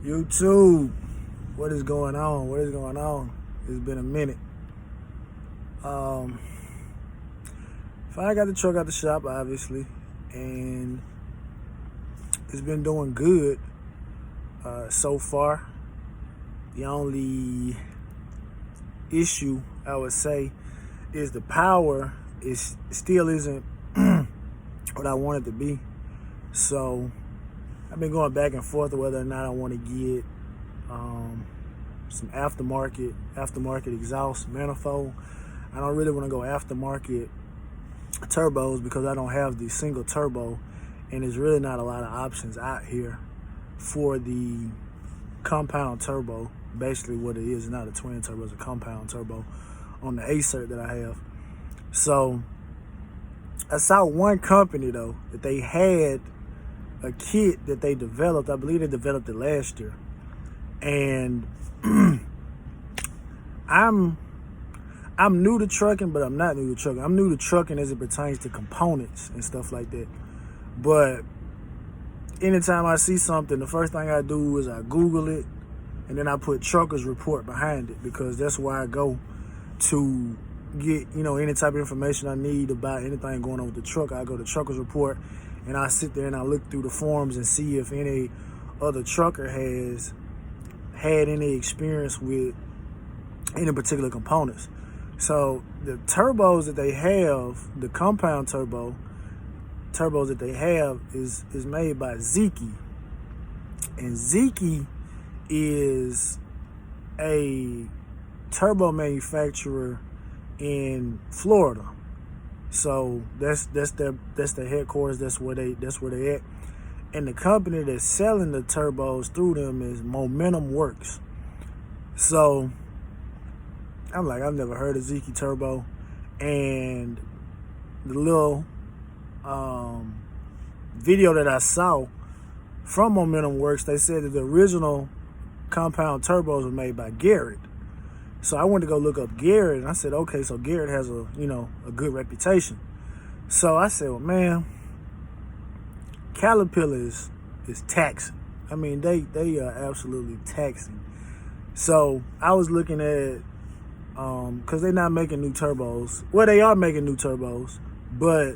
YouTube, what is going on? What is going on? It's been a minute. Finally got the truck out the shop, obviously, and it's been doing good so far. The only issue I would say is the power still isn't what I want it to be. So I've been going back and forth whether or not I want to get some aftermarket exhaust manifold. I don't really want to go aftermarket turbos because I don't have the single turbo, and there's really not a lot of options out here for the compound turbo. Basically what it is not a twin turbo, it's a compound turbo on the A-cert that I have. So I saw one company though that they had a kit that they developed. I believe they developed it last year. And I'm new to trucking, but I'm not new to trucking. I'm new to trucking as it pertains to components and stuff like that. But anytime I see something, the first thing I do is I Google it, and then I put trucker's report behind it, because that's where I go to get, any type of information I need about anything going on with the truck. I go to trucker's report, and I sit there and I look through the forums and see if any other trucker has had any experience with any particular components. So the turbos that they have, the compound turbos that they have is made by Zeki. And Zeki is a turbo manufacturer in Florida. So that's their headquarters. That's where they at. And the company that's selling the turbos through them is Momentum Works. So I'm like, I've never heard of Zeki Turbo. And the little video that I saw from Momentum Works, they said that the original compound turbos were made by Garrett. So I went to go look up Garrett, and I said, okay, so Garrett has a good reputation. So I said, well, man, Caterpillar is taxing. I mean, they are absolutely taxing. So I was looking at, because they're not making new turbos. Well, they are making new turbos, but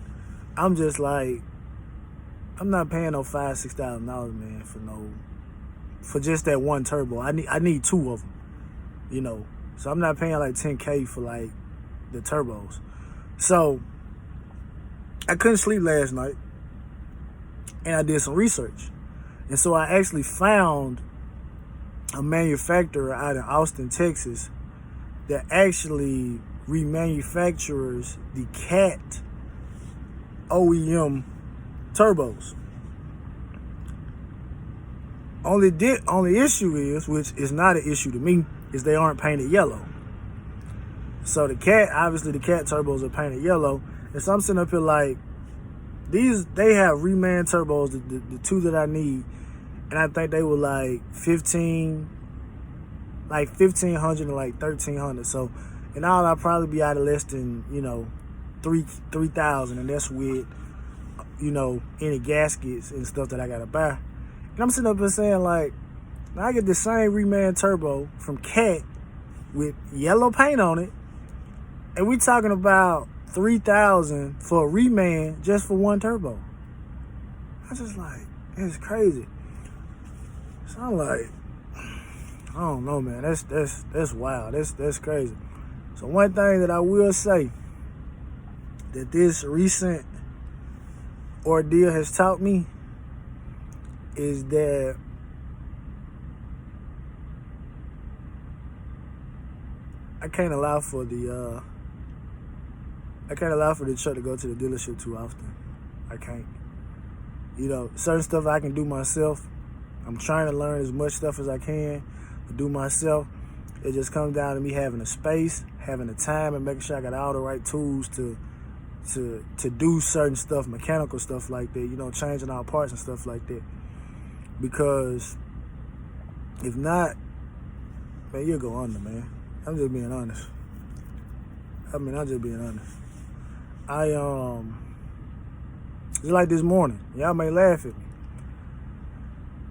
I'm just like, I'm not paying no $5,000-$6,000, man, for just that one turbo. I need two of them, So I'm not paying like $10K for like the turbos. So I couldn't sleep last night, and I did some research. And so I actually found a manufacturer out in Austin, Texas, that actually remanufactures the CAT OEM turbos. Only issue is, which is not an issue to me, is they aren't painted yellow. So the CAT turbos are painted yellow. And so I'm sitting up here like, they have reman turbos, the two that I need, and I think they were like $1,500 and like $1,300. So in all, I'll probably be out of less than $3,000, and that's with any gaskets and stuff that I gotta buy. And I'm sitting up here saying, like, I get the same reman turbo from CAT with yellow paint on it, and we talking about $3,000 for a reman just for one turbo. I was just like, it's crazy. So I'm like, I don't know, man. That's wild. That's crazy. So one thing that I will say that this recent ordeal has taught me is that I can't allow for the truck to go to the dealership too often. I can't. Certain stuff I can do myself. I'm trying to learn as much stuff as I can to do myself. It just comes down to me having a space, having the time, and making sure I got all the right tools to do certain stuff, mechanical stuff like that, changing out parts and stuff like that. Because if not, man, you'll go under, man. I'm just being honest. I'm just being honest. Just like this morning, y'all may laugh at me.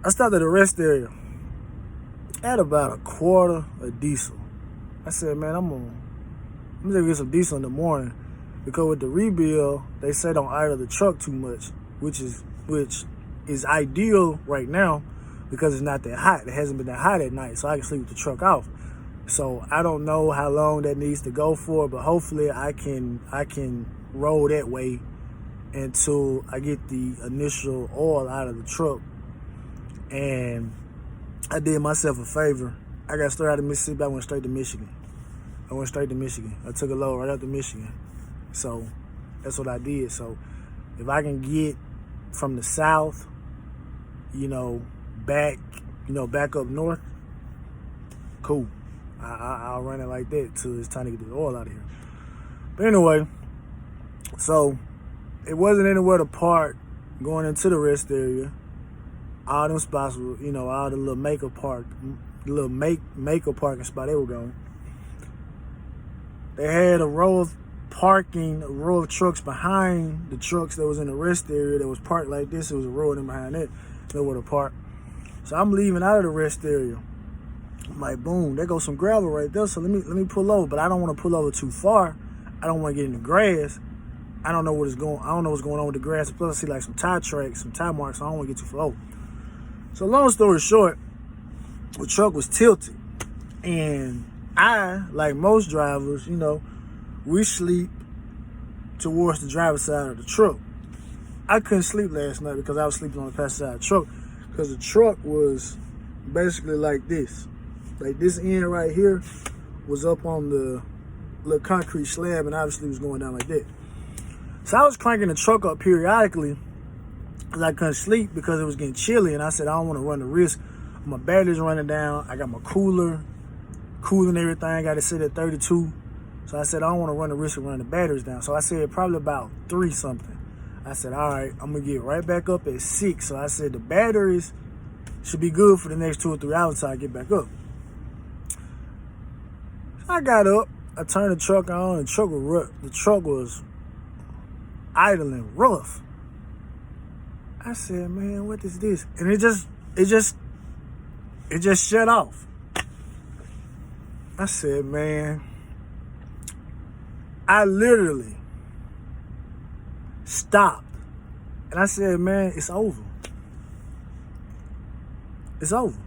I stopped at a rest area at about a quarter of diesel. I said, man, I'm gonna get some diesel in the morning, because with the rebuild, they say don't idle the truck too much, which is ideal right now because it's not that hot. It hasn't been that hot at night, so I can sleep with the truck off. So I don't know how long that needs to go for, but hopefully I can roll that way until I get the initial oil out of the truck. And I did myself a favor. I got straight out of Mississippi. I went straight to Michigan. I took a load right up to Michigan. So that's what I did. So if I can get from the south, back up north, cool. I'll run it like that till it's time to get the oil out of here. But anyway, so it wasn't anywhere to park going into the rest area. All them spots were, all the little makeup parking spot they were going. They had a row of trucks behind the trucks that was in the rest area that was parked like this. It was a row of them behind it, nowhere to park. So I'm leaving out of the rest area. I'm like, boom, there goes some gravel right there. So let me pull over, but I don't want to pull over too far. I don't want to get in the grass. I don't know what's going on with the grass. Plus I see like some tire tracks, some tire marks, so I don't want to get too far over. So long story short, the truck was tilted. And I, like most drivers, we sleep towards the driver's side of the truck. I couldn't sleep last night because I was sleeping on the passenger side of the truck, because the truck was basically like this. Like this end right here was up on the little concrete slab, and obviously it was going down like that. So I was cranking the truck up periodically because I couldn't sleep because it was getting chilly, and I said, I don't want to run the risk. My battery's running down. I got my cooling everything. I got to sit at 32. So I said, I don't want to run the risk of running the batteries down. So I said probably about 3 something. I said, all right, I'm going to get right back up at 6. So I said the batteries should be good for the next 2 or 3 hours until I get back up. So I got up. I turned the truck on. The truck was idling rough. I said, man, what is this? And it just shut off. I said, man, I literally stopped. And I said, man, it's over. It's over.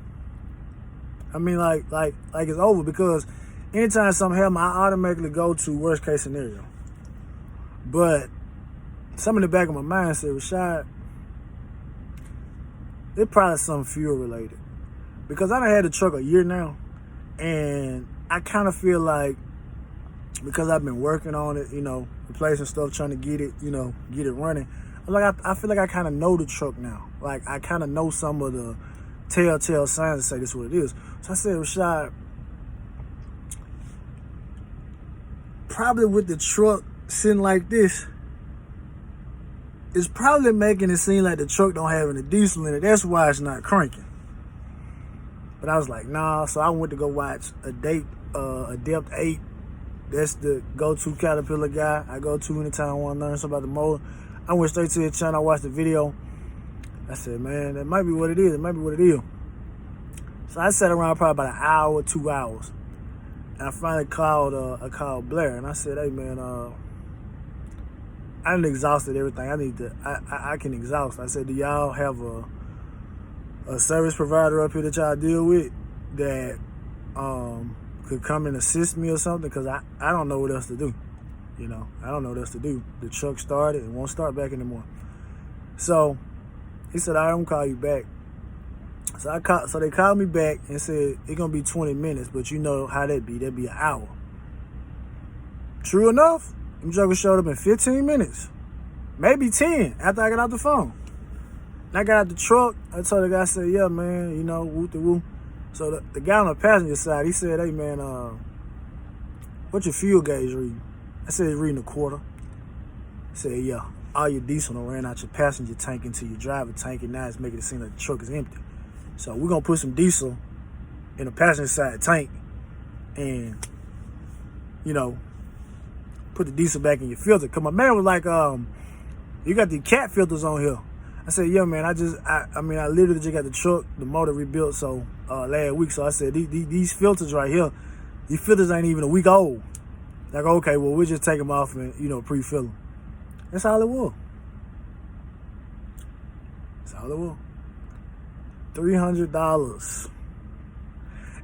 I mean, like it's over, because anytime something happens, I automatically go to worst case scenario. But something in the back of my mind said, Rashad, it's probably something fuel related. Because I done had the truck a year now, and I kind of feel like, because I've been working on it, replacing stuff, trying to get it running. I feel like I kind of know the truck now. Like I kind of know some of the telltale signs to say this is what it is. So I said, Rashad, probably with the truck sitting like this, it's probably making it seem like the truck don't have any diesel in it. That's why it's not cranking. But I was like, nah. So I went to go watch a Depth 8. That's the go-to Caterpillar guy I go to anytime I want to learn something about the motor. I went straight to his channel. I watched the video. I said, man, that might be what it is. It might be what it is. So I sat around probably about an hour, 2 hours. And I finally called Blair. And I said, hey, man, I done exhausted everything. I can exhaust. I said, do y'all have a service provider up here that y'all deal with that could come and assist me or something? Because I don't know what else to do. I don't know what else to do. The truck started. It won't start back anymore. So he said, all right, I'm going to call you back. So they called me back and said, it's going to be 20 minutes, but you know how that'd be. That'd be an hour. True enough, them jokers showed up in 15 minutes. Maybe 10 after I got out the phone. And I got out the truck. I told the guy, I said, yeah, man, woo-de-woo. So the guy on the passenger side, he said, hey, man, what's your fuel gauge reading? I said, it's reading a quarter. He said, yeah, all your diesel done ran out your passenger tank into your driver tank, and now it's making it seem like the truck is empty. So we're going to put some diesel in the passenger side tank and, put the diesel back in your filter. Because my man was like, you got the cat filters on here. I said, yeah, man, I literally just got the truck, the motor rebuilt last week. So I said, these filters right here, these filters ain't even a week old. Like, okay, well, we'll just take them off and, pre-fill them. That's all it was. That's all it was. $300.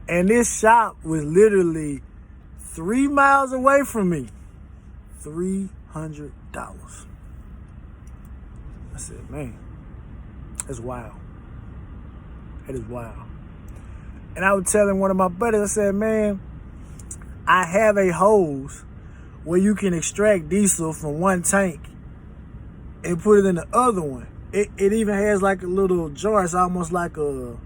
And this shop was literally 3 miles away from me. $300. I said, man, that's wild. That is wild. And I was telling one of my buddies, I said, man, I have a hose where you can extract diesel from one tank and put it in the other one. It even has like a little jar. It's almost like a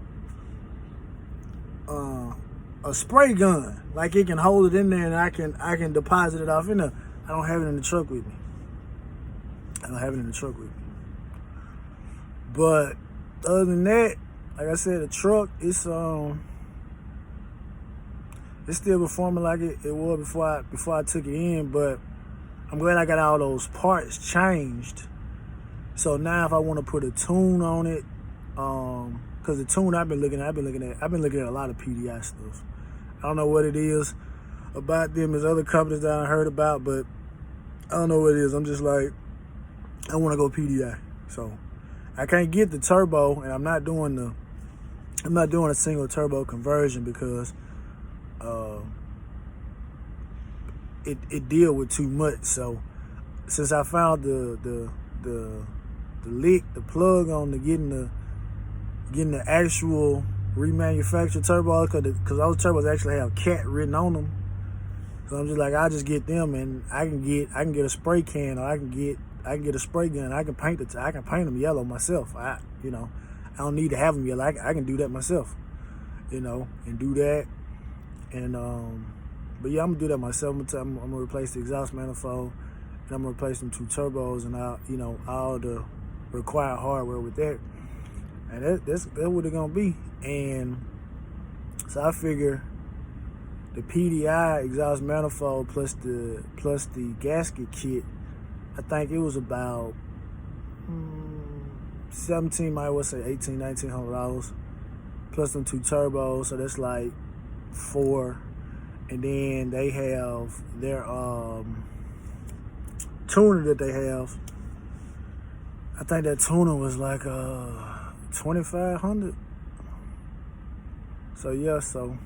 spray gun. Like it can hold it in there and I can deposit it off in there. I don't have it in the truck with me. But other than that, like I said, the truck it's still performing like it was before I took it in, but I'm glad I got all those parts changed. So now if I want to put a tune on it, cause the tune I've been looking at a lot of PDI stuff. I don't know what it is about them. There's other companies that I heard about, but I don't know what it is. I'm just like, I want to go PDI. So I can't get the turbo, and I'm not doing a single turbo conversion because it deal with too much. So since I found the lick, the plug on getting the actual remanufactured turbo, because those turbos actually have CAT written on them. So I'm just like, I'll just get them, and I can get a spray can, or I can get a spray gun. I can paint them yellow myself. I don't need to have them yellow. I can do that myself, and do that. And but yeah, I'm gonna do that myself. I'm gonna replace the exhaust manifold, and I'm gonna replace them 2 turbos, and all the required hardware with that. And that's what it's gonna be. And so I figure the PDI exhaust manifold plus the gasket kit, I think it was about $17, might well say $1,800-$1,900 plus them 2 turbos, so that's like $4. And then they have their tuner that they have. I think that tuner was like $2,500. So yeah, so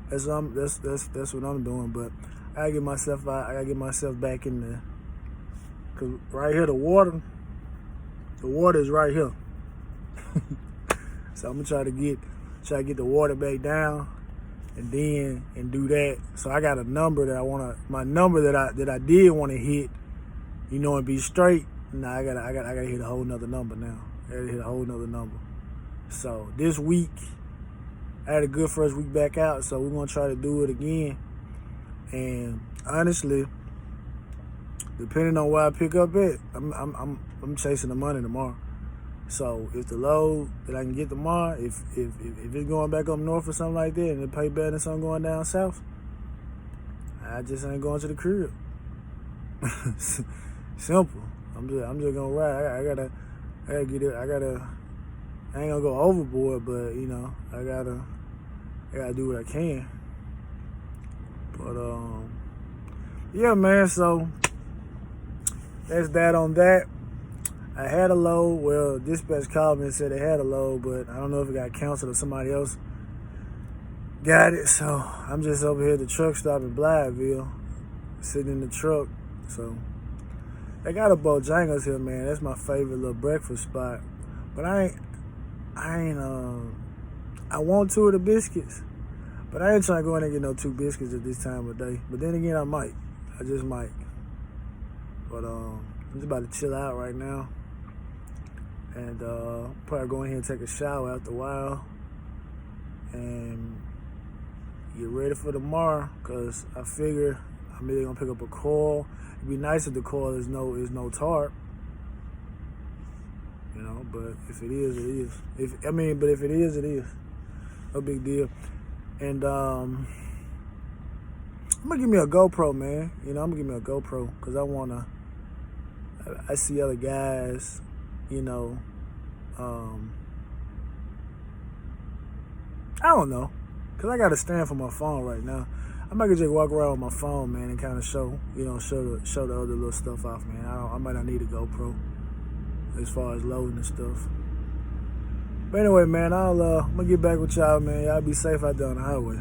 that's what I'm doing. But I gotta get myself out. I gotta get myself back in there. Cause right here, the water is right here. So I'm gonna try to get the water back down, and do that. So I got a number that my number that I did want to hit, and be straight. Now I gotta hit a whole nother number now. I gotta hit a whole nother number. So this week, I had a good first week back out, so we're gonna try to do it again. And honestly, depending on where I pick up at, I'm chasing the money tomorrow. So if the load that I can get tomorrow, if it's going back up north or something like that, and it pay better than something going down south, I just ain't going to the crib. Simple. I'm just gonna ride. I gotta get it. I ain't gonna go overboard, but I gotta do what I can. But yeah, man. So that's that on that. I had a load. Well, dispatch called me and said they had a load, but I don't know if it got canceled or somebody else got it. So I'm just over here at the truck stop in Blytheville, sitting in the truck. So they got a Bojangles here, man. That's my favorite little breakfast spot. But I want 2 of the biscuits, but I ain't trying to go in and get no 2 biscuits at this time of day. But then again, I just might. But I'm just about to chill out right now, and probably go in here and take a shower after a while, and get ready for tomorrow. Cause I figure I'm either gonna pick up a coil. It'd be nice if the coil is no tarp. But if it is, it is. But if it is, it is. No big deal. And I'm gonna give me a GoPro, man. I'm gonna give me a GoPro because I see other guys you know, I don't know, cause I got a stand for my phone right now. I might just walk around with my phone, man, and kind of show the other little stuff off, man. I might not need a GoPro as far as loading and stuff. But anyway, man, I'm gonna get back with y'all, man. Y'all be safe out there on the highway.